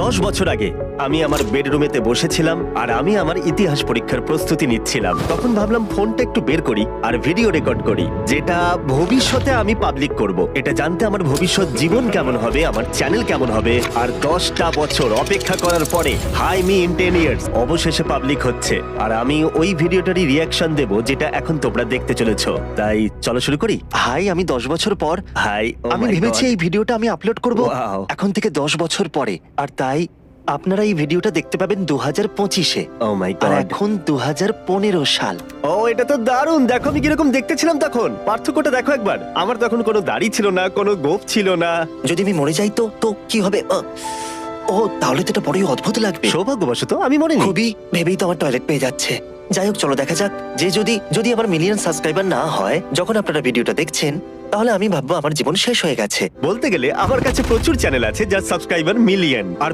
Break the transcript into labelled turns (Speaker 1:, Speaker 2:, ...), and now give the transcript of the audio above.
Speaker 1: 10 বছর আগে আমি আমার বেডরুমেতে বসেছিলাম আর আমি আমার ইতিহাস পরীক্ষার প্রস্তুতি নিচ্ছিলাম। তখন ভাবলাম ফোনটা একটু বের করি আর ভিডিও রেকর্ড করি, যেটা ভবিষ্যতে আমি পাবলিক করব। এটা জানতে আমার ভবিষ্যৎ জীবন কেমন হবে, আমার চ্যানেল কেমন হবে। আর 10টা বছর অপেক্ষা করার পরে হাই মি ইন 10 ইয়ার্স অবশেষে পাবলিক হচ্ছে। আর আমি ওই ভিডিওটারই রিয়াকশন দেব যেটা এখন তোমরা দেখতে চলেছো। তাই চলো শুরু করি।
Speaker 2: হাই, আমি 10 বছর পর
Speaker 1: হাই,
Speaker 2: আমি ভেবেছি এই ভিডিওটা আমি আপলোড করব
Speaker 1: Wow.
Speaker 2: এখন থেকে 10 বছর পরে। আর তাই আপনারা এই ভিডিওটা দেখতে পাবেন 2025-এ।
Speaker 1: ও মাই
Speaker 2: আর
Speaker 1: গড।
Speaker 2: এখন 2015 সাল।
Speaker 1: ও এটা তো দারুণ। দেখো আমি কিরকম দেখতে ছিলাম তখন, পার্থক্যটা দেখো একবার। আমার তখন কোনো দাড়ি ছিল না, কোনো গোঁফ ছিল না।
Speaker 2: যদি আমি মরে যাই তো কি হবে? ও, তাহলে তো এটা বড়ই অদ্ভুত লাগবে।
Speaker 1: সৌভাগ্যবশত আমি মনে নেই।
Speaker 2: খুবই ভেবেই তো আমার টয়লেট পেয়ে যাচ্ছে। যাই হোক, চলো দেখা যাক যে যদি আমার মিলিয়ন সাবস্ক্রাইবার না হয় যখন আপনারা ভিডিওটা দেখছেন, তাহলে আমি ভাববো আমার জীবন শেষ হয়ে গেছে।
Speaker 1: বলতে গেলে আমার কাছে প্রচুর চ্যানেল আছে যার সাবস্ক্রাইবার মিলিয়ন, আর